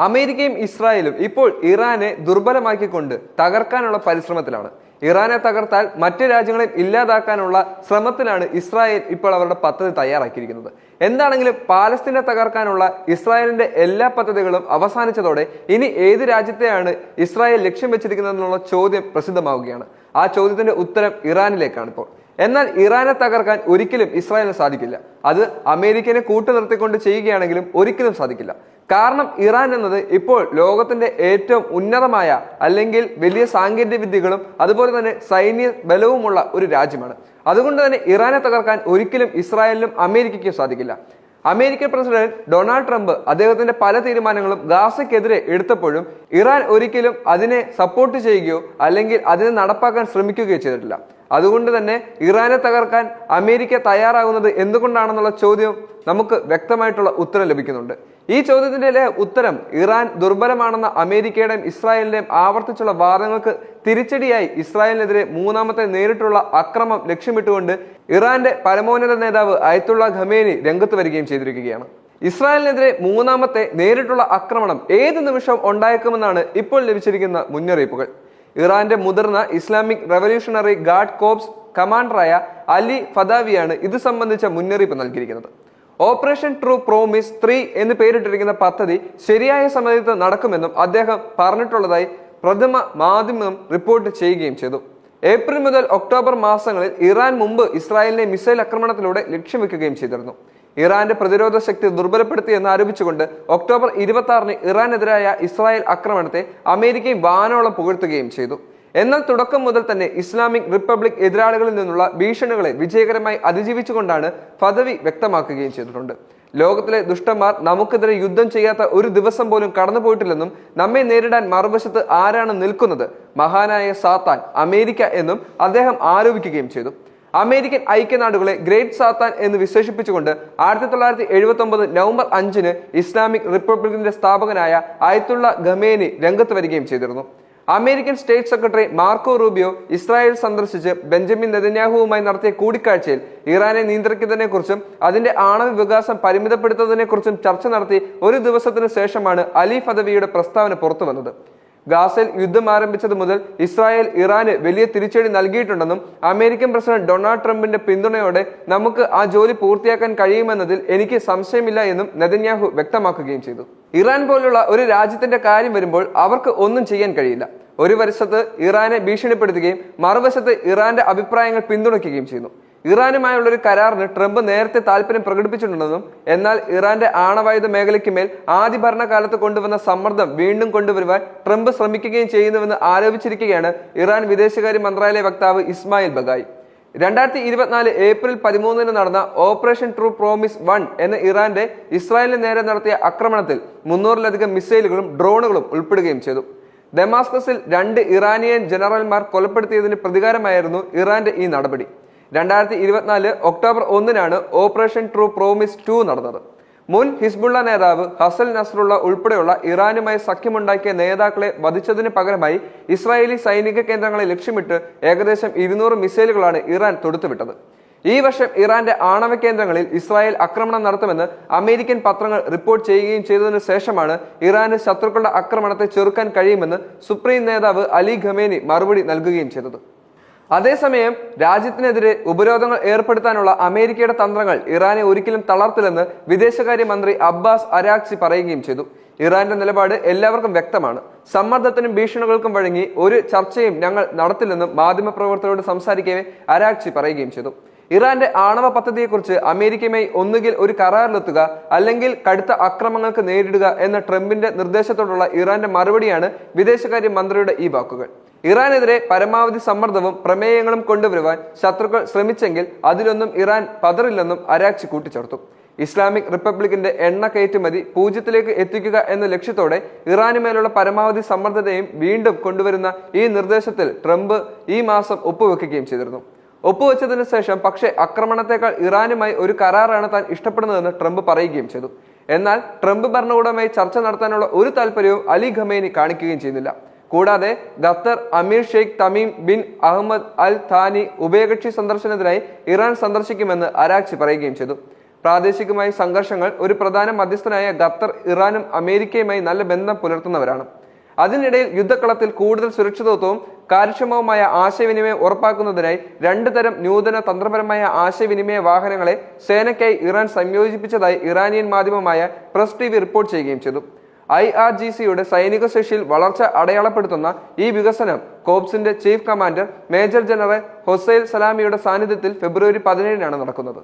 അമേരിക്കയും ഇസ്രായേലും ഇപ്പോൾ ഇറാനെ ദുർബലമാക്കിക്കൊണ്ട് തകർക്കാനുള്ള പരിശ്രമത്തിലാണ്. ഇറാനെ തകർത്താൽ മറ്റു രാജ്യങ്ങളെ ഇല്ലാതാക്കാനുള്ള ശ്രമത്തിലാണ് ഇസ്രായേൽ ഇപ്പോൾ അവരുടെ പദ്ധതി തയ്യാറാക്കിയിരിക്കുന്നത്. എന്താണെങ്കിലും പാലസ്തീനെ തകർക്കാനുള്ള ഇസ്രായേലിന്റെ എല്ലാ പദ്ധതികളും അവസാനിച്ചതോടെ ഇനി ഏത് രാജ്യത്തെയാണ് ഇസ്രായേൽ ലക്ഷ്യം വെച്ചിരിക്കുന്നതെന്നുള്ള ചോദ്യം പ്രസിദ്ധമാവുകയാണ്. ആ ചോദ്യത്തിന്റെ ഉത്തരം ഇറാനിലേക്കാണ് ഇപ്പോൾ. എന്നാൽ ഇറാനെ തകർക്കാൻ ഒരിക്കലും ഇസ്രായേലിന് സാധിക്കില്ല. അത് അമേരിക്കനെ കൂട്ടുനിർത്തിക്കൊണ്ട് ചെയ്യുകയാണെങ്കിലും ഒരിക്കലും സാധിക്കില്ല. കാരണം ഇറാൻ എന്നത് ഇപ്പോൾ ലോകത്തിന്റെ ഏറ്റവും ഉന്നതമായ അല്ലെങ്കിൽ വലിയ സാങ്കേതിക വിദ്യകളും അതുപോലെ തന്നെ സൈന്യ ബലവുമുള്ള ഒരു രാജ്യമാണ്. അതുകൊണ്ട് തന്നെ ഇറാനെ തകർക്കാൻ ഒരിക്കലും ഇസ്രായേലിനും അമേരിക്കയ്ക്കും സാധിക്കില്ല. അമേരിക്കൻ പ്രസിഡന്റ് ഡൊണാൾഡ് ട്രംപ് അദ്ദേഹത്തിന്റെ പല തീരുമാനങ്ങളും ഗാസയ്ക്കെതിരെ എടുത്തപ്പോഴും ഇറാൻ ഒരിക്കലും അതിനെ സപ്പോർട്ട് ചെയ്യുകയോ അല്ലെങ്കിൽ അതിനെ നടപ്പാക്കാൻ ശ്രമിക്കുകയോ ചെയ്തിട്ടില്ല. അതുകൊണ്ട് തന്നെ ഇറാനെ തകർക്കാൻ അമേരിക്ക തയ്യാറാകുന്നത് എന്തുകൊണ്ടാണെന്നുള്ള ചോദ്യം നമുക്ക് വ്യക്തമായിട്ടുള്ള ഉത്തരം ലഭിക്കുന്നുണ്ട്. ഈ ചോദ്യത്തിന്റെ ഉത്തരം ഇറാൻ ദുർബലമാണെന്ന അമേരിക്കയുടെയും ഇസ്രായേലിന്റെയും ആവർത്തിച്ചുള്ള വാദങ്ങൾക്ക് തിരിച്ചടിയായി ഇസ്രായേലിനെതിരെ മൂന്നാമത്തെ നേരിട്ടുള്ള ആക്രമണം ലക്ഷ്യമിട്ടുകൊണ്ട് ഇറാന്റെ പരമോന്നത നേതാവ് അയത്തുള്ള ഖമേനി രംഗത്ത് വരികയും ചെയ്തിരിക്കുകയാണ്. ഇസ്രായേലിനെതിരെ മൂന്നാമത്തെ നേരിട്ടുള്ള ആക്രമണം ഏത് നിമിഷവും ഉണ്ടായേക്കുമെന്നാണ് ഇപ്പോൾ ലഭിച്ചിരിക്കുന്ന മുന്നറിയിപ്പുകൾ. ഇറാന്റെ മുതിർന്ന ഇസ്ലാമിക് റവല്യൂഷണറി ഗാർഡ് കോർപ്സ് കമാൻഡറായ അലി ഫദാവിയാണ് ഇത് സംബന്ധിച്ച മുന്നറിയിപ്പ് നൽകിയിരിക്കുന്നത്. ഓപ്പറേഷൻ ട്രൂ പ്രോമിസ് 3 എന്ന് പേരിട്ടിരിക്കുന്ന പദ്ധതി ശരിയായ സമയത്ത് നടക്കുമെന്നും അദ്ദേഹം പറഞ്ഞിട്ടുള്ളതായി പ്രഥമ മാധ്യമം റിപ്പോർട്ട് ചെയ്യുകയും ചെയ്തു. ഏപ്രിൽ മുതൽ ഒക്ടോബർ മാസങ്ങളിൽ ഇറാൻ മുമ്പ് ഇസ്രായേലിനെ മിസൈൽ ആക്രമണത്തിലൂടെ ലക്ഷ്യം വെക്കുകയും ചെയ്തിരുന്നു. ഇറാന്റെ പ്രതിരോധ ശക്തി ദുർബലപ്പെടുത്തി എന്ന് ആരോപിച്ചുകൊണ്ട് ഒക്ടോബർ 26-ന് ഇറാനെതിരായ ഇസ്രായേൽ ആക്രമണത്തെ അമേരിക്കയും വാനോളം പുകഴ്ത്തുകയും ചെയ്തു. എന്നാൽ തുടക്കം മുതൽ തന്നെ ഇസ്ലാമിക് റിപ്പബ്ലിക് എതിരാളികളിൽ നിന്നുള്ള ഭീഷണികളെ വിജയകരമായി അതിജീവിച്ചുകൊണ്ടാണ് ഫദവി വ്യക്തമാക്കുകയും ചെയ്തിട്ടുണ്ട്. ലോകത്തിലെ ദുഷ്ടന്മാർ നമുക്കെതിരെ യുദ്ധം ചെയ്യാത്ത ഒരു ദിവസം പോലും കടന്നുപോയിട്ടില്ലെന്നും നമ്മെ നേരിടാൻ മറുവശത്ത് ആരാണ് നിൽക്കുന്നത്, മഹാനായ സാത്താൻ അമേരിക്ക എന്നും അദ്ദേഹം ആരോപിക്കുകയും ചെയ്തു. അമേരിക്കൻ ഐക്യനാടുകളെ ഗ്രേറ്റ് സാത്താൻ എന്ന് വിശേഷിപ്പിച്ചുകൊണ്ട് 1979 നവംബർ 5-ന് ഇസ്ലാമിക് റിപ്പബ്ലിക്കിന്റെ സ്ഥാപകനായ അയത്തുള്ള ഖമേനി രംഗത്ത് വരികയും ചെയ്തിരുന്നു. American state secretary Marco Rubio Israel സന്ദർശിച്ച് ബെഞ്ചമിൻ നെതന്യാഹുവുമായി നടത്തിയ കൂടിക്കാഴ്ചയിൽ ഇറാനെ നിയന്ത്രിക്കുന്നതിനെ കുറിച്ചും അതിന്റെ ആണവ വികാസം പരിമിതപ്പെടുത്തുന്നതിനെ കുറിച്ചും ചർച്ച നടത്തി ഒരു ദിവസത്തിന് ശേഷമാണ് അലി ഫദവിയുടെ പ്രസ്താവന പുറത്തു വന്നത്. ഗാസയിൽ യുദ്ധം ആരംഭിച്ചത് മുതൽ ഇസ്രായേൽ ഇറാന് വലിയ തിരിച്ചടി നൽകിയിട്ടുണ്ടെന്നും അമേരിക്കൻ പ്രസിഡന്റ് ഡൊണാൾഡ് ട്രംപിന്റെ പിന്തുണയോടെ നമുക്ക് ആ ജോലി പൂർത്തിയാക്കാൻ കഴിയുമെന്നതിൽ എനിക്ക് സംശയമില്ല എന്നും നെതന്യാഹു വ്യക്തമാക്കുകയും ചെയ്തു. ഇറാൻ പോലുള്ള ഒരു രാജ്യത്തിന്റെ കാര്യം വരുമ്പോൾ അവർക്ക് ഒന്നും ചെയ്യാൻ കഴിയില്ല. ഒരു വശത്ത് ഇറാനെ ഭീഷണിപ്പെടുത്തുകയും മറുവശത്ത് ഇറാന്റെ അഭിപ്രായങ്ങൾ പിന്തുണയ്ക്കുകയും ചെയ്യുന്നു. ഇറാനുമായുള്ള ഒരു കരാറിന് ട്രംപ് നേരത്തെ താല്പര്യം പ്രകടിപ്പിച്ചിട്ടുണ്ടെന്നും എന്നാൽ ഇറാന്റെ ആണവായുധ മേഖലയ്ക്ക് മേൽ ആദ്യ ഭരണകാലത്ത് കൊണ്ടുവന്ന സമ്മർദ്ദം വീണ്ടും കൊണ്ടുവരുവാൻ ട്രംപ് ശ്രമിക്കുകയും ചെയ്യുന്നുവെന്ന് ആരോപിച്ചിരിക്കുകയാണ് ഇറാൻ വിദേശകാര്യ മന്ത്രാലയ വക്താവ് ഇസ്മായിൽ ബഗായി. 2024 ഏപ്രിൽ 13-ന് നടന്ന ഓപ്പറേഷൻ ട്രൂ പ്രോമിസ് 1 എന്ന ഇറാന്റെ ഇസ്രായേലിന് നേരെ നടത്തിയ ആക്രമണത്തിൽ 300-ലധികം മിസൈലുകളും ഡ്രോണുകളും ഉൾപ്പെടുകയും ചെയ്തു. ഡമാസ്കസിൽ 2 ഇറാനിയൻ ജനറൽമാർ കൊലപ്പെടുത്തിയതിന് പ്രതികാരമായിരുന്നു ഇറാന്റെ ഈ നടപടി. 2024 ഒക്ടോബർ 1-നാണ് ഓപ്പറേഷൻ ട്രൂ പ്രോമിസ് 2 നടന്നത്. മുൻ ഹിസ്ബുള്ള നേതാവ് ഹസൻ നസ്രുള്ള ഉൾപ്പെടെയുള്ള ഇറാനുമായി സഖ്യമുണ്ടാക്കിയ നേതാക്കളെ വധിച്ചതിന് പകരമായി ഇസ്രായേലി സൈനിക കേന്ദ്രങ്ങളെ ലക്ഷ്യമിട്ട് ഏകദേശം 200 മിസൈലുകളാണ് ഇറാൻ തൊടുത്തുവിട്ടത്. ഈ വർഷം ഇറാന്റെ ആണവ കേന്ദ്രങ്ങളിൽ ഇസ്രായേൽ ആക്രമണം നടത്തുമെന്ന് അമേരിക്കൻ പത്രങ്ങൾ റിപ്പോർട്ട് ചെയ്യുകയും ചെയ്തതിനു ശേഷമാണ് ഇറാന് ശത്രുക്കളുടെ ആക്രമണത്തെ ചെറുക്കാൻ കഴിയുമെന്ന് സുപ്രീം നേതാവ് അലി ഖമേനി മറുപടി നൽകുകയും ചെയ്തത്. അതേസമയം രാജ്യത്തിനെതിരെ ഉപരോധങ്ങൾ ഏർപ്പെടുത്താനുള്ള അമേരിക്കയുടെ തന്ത്രങ്ങൾ ഇറാനെ ഒരിക്കലും തളർത്തില്ലെന്ന് വിദേശകാര്യ മന്ത്രി അബ്ബാസ് അരാക്ചി പറയുകയും ചെയ്തു. ഇറാന്റെ നിലപാട് എല്ലാവർക്കും വ്യക്തമാണ്. സമ്മർദ്ദത്തിനും ഭീഷണികൾക്കും വഴങ്ങി ഒരു ചർച്ചയും ഞങ്ങൾ നടത്തില്ലെന്നും മാധ്യമപ്രവർത്തകരോട് സംസാരിക്കവേ അരാക്ചി പറയുകയും ചെയ്തു. ഇറാന്റെ ആണവ പദ്ധതിയെക്കുറിച്ച് അമേരിക്കയുമായി ഒന്നുകിൽ ഒരു കരാറിലെത്തുക അല്ലെങ്കിൽ കടുത്ത ആക്രമണങ്ങൾക്ക് നേരിടുക എന്ന ട്രംപിന്റെ നിർദ്ദേശത്തോടുള്ള ഇറാന്റെ മറുപടിയാണ് വിദേശകാര്യ മന്ത്രിയുടെ ഈ വാക്കുകൾ. ഇറാനെതിരെ പരമാവധി സമ്മർദ്ദവും പ്രമേയങ്ങളും കൊണ്ടുവരുവാൻ ശത്രുക്കൾ ശ്രമിച്ചെങ്കിൽ അതിലൊന്നും ഇറാൻ പതറില്ലെന്നും അരാക്ചി കൂട്ടിച്ചേർത്തു. ഇസ്ലാമിക് റിപ്പബ്ലിക്കിന്റെ എണ്ണ കയറ്റുമതി 0-ലേക്ക് എത്തിക്കുക എന്ന ലക്ഷ്യത്തോടെ ഇറാനുമേലുള്ള പരമാവധി സമ്മർദ്ദതയും വീണ്ടും കൊണ്ടുവരുന്ന ഈ നിർദ്ദേശത്തിൽ ട്രംപ് ഈ മാസം ഒപ്പുവെക്കുകയും ചെയ്തിരുന്നു. ഒപ്പുവെച്ചതിനു ശേഷം പക്ഷേ ആക്രമണത്തെക്കാൾ ഇറാനുമായി ഒരു കരാറാണ് താൻ ഇഷ്ടപ്പെടുന്നതെന്ന് ട്രംപ് പറയുകയും ചെയ്തു. എന്നാൽ ട്രംപ് ഭരണകൂടവുമായി ചർച്ച നടത്താനുള്ള ഒരു താല്പര്യവും അലി ഖമേനി കാണിക്കുകയും ചെയ്യുന്നില്ല. കൂടാതെ ഖത്തർ അമീർ ഷെയ്ഖ് തമീം ബിൻ അഹമ്മദ് അൽ താനി ഉഭയകക്ഷി സന്ദർശനത്തിനായി ഇറാൻ സന്ദർശിക്കുമെന്ന് അരാക്ചി പറയുകയും ചെയ്തു. പ്രാദേശികമായി സംഘർഷങ്ങൾ ഒരു പ്രധാന മധ്യസ്ഥനായ ഖത്തർ ഇറാനും അമേരിക്കയുമായി നല്ല ബന്ധം പുലർത്തുന്നവരാണ്. അതിനിടയിൽ യുദ്ധക്കളത്തിൽ കൂടുതൽ സുരക്ഷിതത്വവും കാര്യക്ഷമവുമായ ആശയവിനിമയം ഉറപ്പാക്കുന്നതിനായി 2 തരം നൂതന തന്ത്രപരമായ ആശയവിനിമയ വാഹനങ്ങളെ സേനയ്ക്കായി ഇറാൻ സംയോജിപ്പിച്ചതായി ഇറാനിയൻ മാധ്യമമായ പ്രസ് TV റിപ്പോർട്ട് ചെയ്യുകയും ചെയ്തു. IRGCയുടെ സൈനിക ശേഷിയിൽ വളർച്ച അടയാളപ്പെടുത്തുന്ന ഈ വികസനം കോപ്സിന്റെ ചീഫ് കമാൻഡർ മേജർ ജനറൽ ഹൊസൈൽ സലാമിയുടെ സാന്നിധ്യത്തിൽ ഫെബ്രുവരി 17-നാണ് നടക്കുന്നത്.